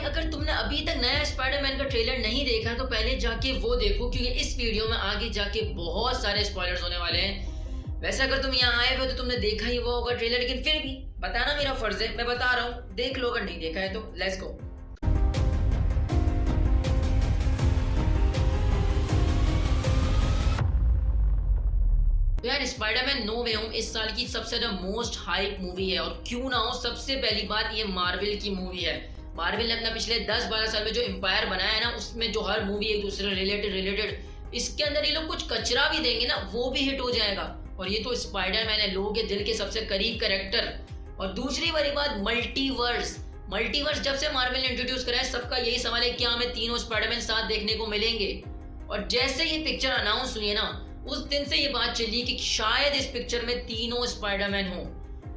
अगर तुमने अभी तक नया स्पाइडरमैन का ट्रेलर नहीं देखा है तो पहले जाके वो देखो, क्योंकि इस वीडियो में आगे जाके बहुत सारे स्पॉयलर्स होने वाले हैं। वैसे अगर तुम यहाँ आए हो तो तुमने देखा ही वो होगा ट्रेलर, लेकिन फिर भी बताना मेरा फर्ज है, मैं बता रहा हूँ, देख लो अगर नहीं देखा है तो। Let's go. तो यार स्पाइडरमैन नो वे होम इस साल की सबसे ज्यादा मोस्ट हाइप मूवी है, और क्यों ना हो, सबसे पहली बात ये मार्वल की मूवी है। मार्वल ने अपना पिछले 10-12 साल में जो एम्पायर बनाया है ना, उसमें जो हर मूवी एक दूसरे रिलेटेड इसके अंदर ये लोग कुछ कचरा भी देंगे ना, वो भी हिट हो जाएगा। और ये तो स्पाइडरमैन है, लोगों के दिल के सबसे करीब कैरेक्टर। और दूसरी बड़ी बात, मल्टीवर्स जब से मार्वल ने इंट्रोड्यूस करा है, सबका यही सवाल है क्या हमें तीनों स्पाइडरमैन साथ देखने को मिलेंगे। और जैसे ये पिक्चर अनाउंस हुई है ना, उस दिन से ये बात चली कि शायद इस पिक्चर में तीनों स्पाइडरमैन हो,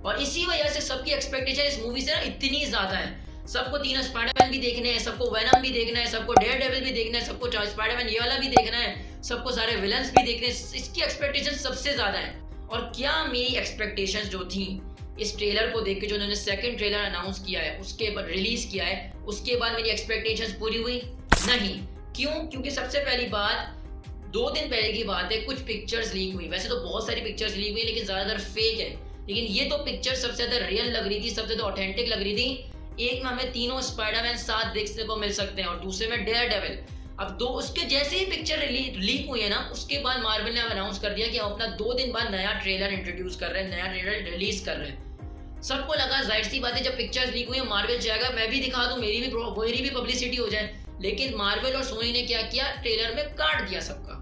और इसी वजह से सबकी एक्सपेक्टेशन इस मूवी से ना इतनी ज्यादा है। सबको तीनों स्पाइडरमैन भी देखने हैं, सबको वेनम भी देखना है, सबको डेयरडेविल भी देखना है, सबको स्पाइडरमैन ये वाला भी देखना है, सबको सारे विलन्स भी देखने हैं। इसकी एक्सपेक्टेशन सबसे ज्यादा है। और क्या मेरी एक्सपेक्टेशंस जो थी इस ट्रेलर को देख के, जो उन्होंने सेकंड ट्रेलर अनाउंस किया है, उसके बाद रिलीज किया है, उसके बाद मेरी एक्सपेक्टेशंस पूरी हुई? नहीं। क्यों? क्योंकि सबसे पहली बात, 2 दिन पहले की बात है, कुछ पिक्चर्स लीक हुई। वैसे तो बहुत सारी पिक्चर्स लीक हुई, लेकिन ज्यादातर फेक है, लेकिन ये तो पिक्चर सबसे ज्यादा रियल लग रही थी, सबसे ज्यादा ऑथेंटिक लग रही थी। एक में हमें तीनों स्पाइडरमैन साथ देखने को मिल सकते हैं, और दूसरे में डेयरडेविल। अब दो उसके जैसे ही पिक्चर लीक हुई है ना, उसके बाद मार्वल ने अनाउंस कर दिया कि हम अपना 2 दिन बाद नया ट्रेलर इंट्रोड्यूस कर रहे हैं, नया ट्रेलर रिलीज कर रहे हैं। सबको लगा जाहिर सी बात है, जब पिक्चर्स लीक हुई है मार्वल जाएगा, मैं भी दिखा दूं, मेरी भी पब्लिसिटी हो जाए। लेकिन मार्वल और सोनी ने क्या किया, ट्रेलर में काट दिया सबका।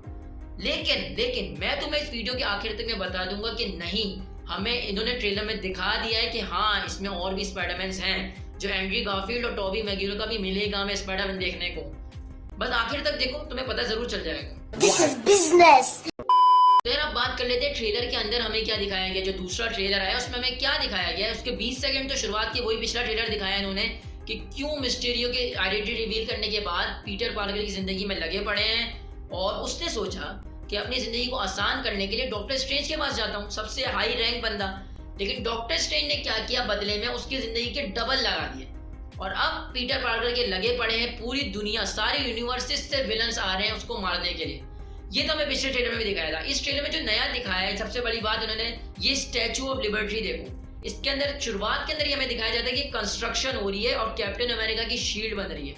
लेकिन मैं तुम्हें इस वीडियो के आखिर तक मैं बता दूंगा कि नहीं, हमें इन्होंने ट्रेलर में दिखा दिया है कि हाँ, इसमें और भी स्पाइडरमैन्स हैं, जो एंड्रयू गारफील्ड और टोबी मैगुइर का भी मिलेगा हमें स्पाइडरमैन देखने को। बस आखिर तक देखो, तुम्हें पता जरूर चल जाएगा। This is business. तो यार अब बात कर लेते हैं ट्रेलर के अंदर हमें क्या दिखाया गया। जो दूसरा ट्रेलर आया उसमें हमें क्या दिखाया गया है, उसके 20 सेकंड तो शुरुआत की वही पिछला ट्रेलर दिखाया इन्होंने, कि क्यों मिस्टीरियो के आइडेंटिटी रिवील करने के बाद पीटर पार्कर की जिंदगी में लगे पड़े हैं, और उसने सोचा कि अपनी जिंदगी को आसान करने के लिए डॉक्टर स्ट्रेंज के पास जाता हूँ, सबसे हाई रैंक बंदा। लेकिन डॉक्टर स्ट्रेंज ने क्या किया, बदले में उसकी जिंदगी के डबल लगा दिए, और अब पीटर पार्कर के लगे पड़े हैं पूरी दुनिया, सारे यूनिवर्सेस से विलन्स आ रहे हैं उसको मारने के लिए। ये तो हमें पिछले ट्रेलर में भी दिखाया था। इस ट्रेलर में जो नया दिखाया है, सबसे बड़ी बात उन्होंने ये स्टैचू ऑफ लिबर्टी देखो, इसके अंदर शुरुआत के अंदर हमें दिखाया जाता है कि कंस्ट्रक्शन हो रही है और कैप्टन अमेरिका की शील्ड बन रही है।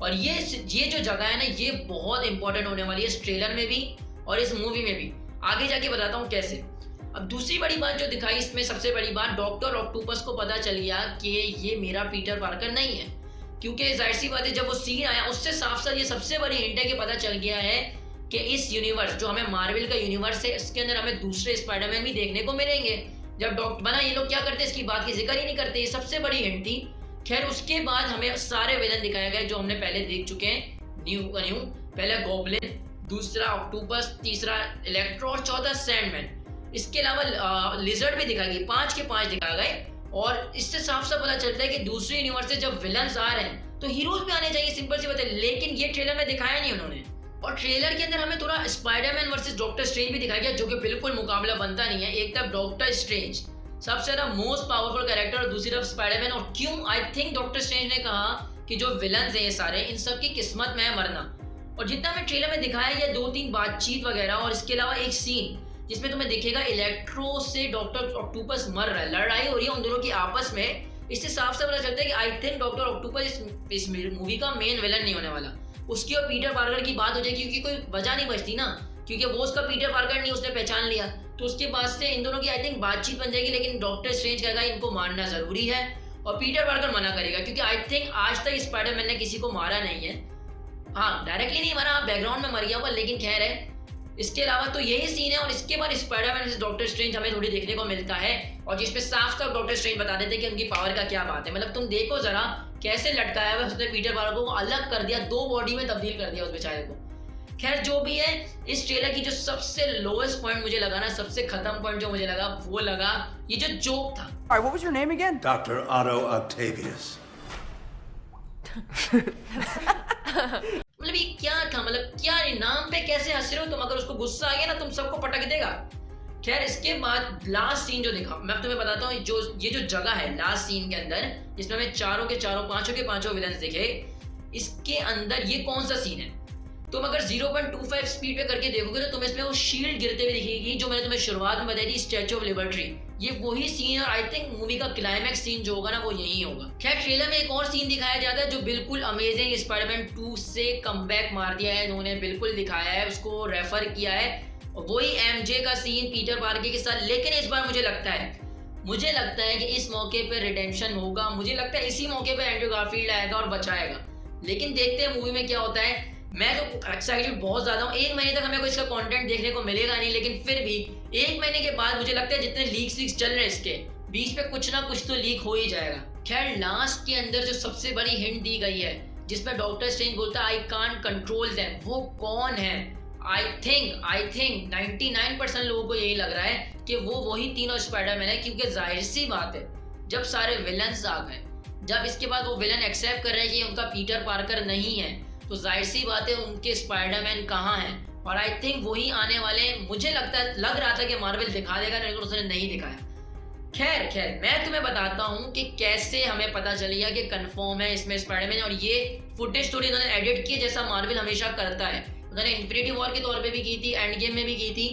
और ये जो जगह है ना, ये बहुत इंपॉर्टेंट होने वाली है इस ट्रेलर में भी और इस मूवी में भी। आगे जाके बताता हूँ कैसे। अब दूसरी बड़ी बात जो दिखाई इसमें, सबसे बड़ी बात, डॉक्टर ऑक्टोपस को पता चल गया कि ये मेरा पीटर पार्कर नहीं है, क्योंकि जाहिर सी बात है जब वो सीन आया उससे साफ साफ ये सबसे बड़ी हिंट है कि पता चल गया है कि इस यूनिवर्स, जो हमें मार्वल का यूनिवर्स है, इसके अंदर हमें दूसरे स्पाइडरमैन भी देखने को मिलेंगे। जब डॉक्टर बना, ये लोग क्या करते हैं, इसकी बात की जिक्र ही नहीं करते, ये सबसे बड़ी हिंट थी। खैर उसके बाद हमें सारे विलन दिखाए गए जो हमने पहले देख चुके हैं। न्यू पहले गॉब्लिन, दूसरा ऑक्टोपस, तीसरा इलेक्ट्रो और चौथा सैंडमैन। इसके अलावा लिजर्ड भी दिखाई गई, 5 के 5 दिखाए गए। और इससे साफ साफ पता चलता है कि दूसरे यूनिवर्स से जब विलन्स आ रहे हैं तो हीरोज भी आने चाहिए, सिंपल सी बात है। लेकिन ये ट्रेलर में दिखाया नहीं उन्होंने। और ट्रेलर के अंदर हमें थोड़ा स्पाइडरमैन वर्सेस डॉक्टर स्ट्रेंज भी दिखाया गया, जो कि बिल्कुल मुकाबला बनता नहीं है। एक तरफ डॉक्टर स्ट्रेंज सबसे ज्यादा मोस्ट पावरफुल कैरेक्टर, और दूसरी तरफ स्पाइडरमैन। और क्यों? आई थिंक डॉक्टर स्ट्रेंज ने कहा कि जो विलन्स हैं ये सारे, इन सब की किस्मत में है मरना। और जितना हमें ट्रेलर में दिखाया गया 2-3 बातचीत वगैरह, और इसके अलावा एक सीन जिसमें तुम्हें दिखेगा इलेक्ट्रो से डॉक्टर ऑक्टोपस मर रहा है, लड़ाई हो रही है उन दोनों की आपस में। इससे साफ साफ पता चलता है कि आई थिंक डॉक्टर ऑक्टोपस इस मूवी का मेन विलन नहीं होने वाला। उसकी और पीटर पार्कर की बात हो जाएगी, क्योंकि कोई वजह नहीं बचती ना, क्योंकि वो उसका पीटर पार्कर नहीं, उसने पहचान लिया। तो उसके बाद से इन दोनों की आई थिंक बातचीत बन जाएगी। लेकिन डॉक्टर स्ट्रेंज कहेगा इनको मारना जरूरी है, और पीटर पार्कर मना करेगा, क्योंकि आई थिंक आज तक स्पाइडरमैन ने किसी को मारा नहीं है। हाँ, डायरेक्टली नहीं मारा, बैकग्राउंड में मर गया हुआ, लेकिन खैर है। इसके अलावा तो यही सीन है। और इसके बाद स्पाइडरमैन से डॉक्टर स्ट्रेंज हमें थोड़ी देखने को मिलता है, और जिसमें साफ साफ डॉक्टर स्ट्रेंज बता देते हैं कि उनकी पावर का क्या बात है। मतलब तुम देखो जरा कैसे लटकाया हुआ उसने पीटर पार्कर को, अलग कर दिया, 2 बॉडी में तब्दील कर दिया उस बेचारे को। खैर जो भी है, इस ट्रेलर की जो सबसे लोएस्ट पॉइंट मुझे लगा ना, सबसे खत्म पॉइंट जो मुझे लगा, वो लगा ये जो जोक था। Alright, what was your name again? Dr. Otto Octavius. मतलब ये क्या था, मतलब क्या नाम पे कैसे हंस रहे हो तुम? अगर उसको गुस्सा आ गया ना, तुम सबको पटक देगा। खैर इसके बाद लास्ट सीन जो दिखा, मैं तुम्हें बताता हूँ, ये जो जगह है लास्ट सीन के अंदर जिसमें हमें चारों के चारों पांचों के पांचों विलन्स दिखे, इसके अंदर ये कौन सा सीन है? तुम अगर 0.25 स्पीड पे करके देखोगे तो तुम्हें इसमें वो शील्ड गिरते हुए दिखेगी जो मैंने तुम्हें शुरुआत में बताई थी, स्टैच्यू ऑफ लिबर्टी। ये वही सीन और आई थिंक मूवी का क्लाइमैक्स सीन जो होगा ना वो यही होगा। खैर ट्रेलर में एक और सीन दिखाया जाता है जो बिल्कुल अमेजिंग, स्पाइडरमैन 2 से कमबैक मार दिया है इन्होंने, बिल्कुल दिखाया है, उसको रेफर किया है, वही एमजे का सीन पीटर पार्कर के साथ। लेकिन इस बार मुझे लगता है कि इस मौके पे रिडेम्पशन होगा, मुझे लगता है इसी मौके पे एंड्रू गारफील्ड आएगा और बचाएगा। लेकिन देखते हैं मूवी में क्या होता है। मैं तो एक्साइटेड बहुत ज़्यादा हूँ। 1 महीने तक हमें कोई इसका कंटेंट देखने को मिलेगा नहीं, लेकिन फिर भी 1 महीने के बाद मुझे लगता है जितने लीक्स चल रहे हैं इसके बीच पे कुछ ना कुछ तो लीक हो ही जाएगा। खैर लास्ट के अंदर जो सबसे बड़ी हिंट दी गई है जिसमें डॉक्टर स्ट्रेंज बोलता है आई कांट कंट्रोल देम, वो कौन है? आई थिंक 99% लोगों को यही लग रहा है कि वो वही तीनों स्पाइडरमैन है, क्योंकि जाहिर सी बात है जब सारे विलन्स आ गए, जब इसके बाद वो विलन एक्सेप्ट कर रहे हैं कि उनका पीटर पार्कर नहीं है, तो जाहिर सी बात है उनके स्पाइडरमैन कहाँ हैं? और आई थिंक वही आने वाले, मुझे लग रहा था कि मार्वल दिखा देगा, लेकिन उसने नहीं दिखाया। खैर मैं तुम्हें बताता हूँ कि कैसे हमें पता चलेगा कि कंफर्म है इसमें स्पाइडरमैन। और ये फुटेज स्टोरी उन्होंने एडिट की जैसा मार्वल हमेशा करता है। उन्होंने इन्फिनिटी वॉर के तौर पे भी की थी, एंड गेम में भी की थी,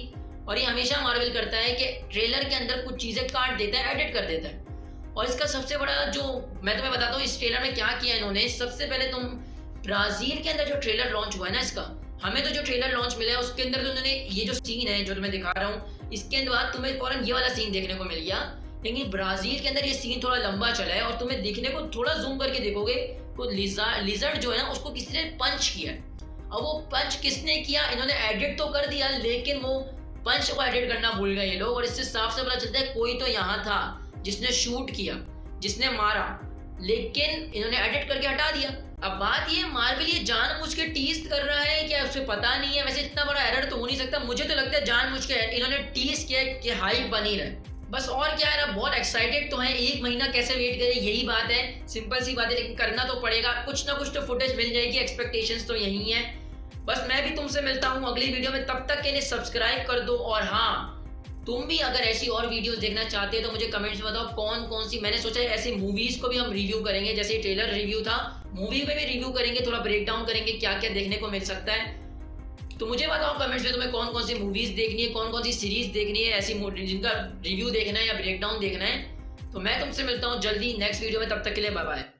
और ये हमेशा मार्वल करता है कि ट्रेलर के अंदर कुछ चीज़ें काट देता है, एडिट कर देता है। और इसका सबसे बड़ा जो मैं तुम्हें बताता हूँ इस ट्रेलर में क्या किया इन्होंने। सबसे पहले तुम ब्राजील के अंदर जो ट्रेलर लॉन्च हुआ है ना इसका, हमें तो जो ट्रेलर लॉन्च मिला है उसके अंदर तो उन्होंने ये जो सीन है जो तुम्हें दिखा रहा हूँ, इसके बाद तुम्हें फौरन ये वाला सीन देखने को मिल गया। लेकिन ब्राजील के अंदर ये सीन थोड़ा लंबा चला है और तुम्हें दिखने को थोड़ा जूम करके देखोगे तो लिजर्ड जो है ना उसको किसी ने पंच किया। अब वो पंच किसने किया, इन्होंने एडिट तो कर दिया लेकिन वो पंच को एडिट करना भूल गए ये लोग। और इससे साफ से पता चलता है कोई तो यहाँ था जिसने शूट किया, जिसने मारा, लेकिन इन्होंने एडिट करके हटा दिया। अब बात ये मार्वल ये जानबूझ के टीज कर रहा है क्या, उसे पता नहीं है। वैसे इतना बड़ा एरर तो हो नहीं सकता, मुझे तो लगता है जानबूझ के इन्होंने टीज किया कि हाइप बनी रहे बस। और क्या है, बहुत एक्साइटेड तो है, 1 महीना कैसे वेट करें, यही बात है, सिंपल सी बात है, लेकिन करना तो पड़ेगा। कुछ ना कुछ तो फुटेज मिल जाएगी, एक्सपेक्टेशंस तो यही है। बस मैं भी तुमसे मिलता हूँ अगली वीडियो में, तब तक के लिए सब्सक्राइब कर दो। और हाँ, तुम भी अगर ऐसी और वीडियोस देखना चाहते हो तो मुझे कमेंट्स में बताओ कौन सी। मैंने सोचा है ऐसी मूवीज को भी हम रिव्यू करेंगे, जैसे ट्रेलर रिव्यू था, मूवी में भी रिव्यू करेंगे, थोड़ा ब्रेक डाउन करेंगे क्या क्या देखने को मिल सकता है। तो मुझे बताओ कमेंट्स में तुम्हें कौन सी मूवीज देखनी है, कौन सी सीरीज देखनी है ऐसी जिनका रिव्यू देखना है या ब्रेक डाउन देखना है। तो मैं तुमसे मिलता हूँ जल्दी नेक्स्ट वीडियो में, तब तक के लिए बाय बाय।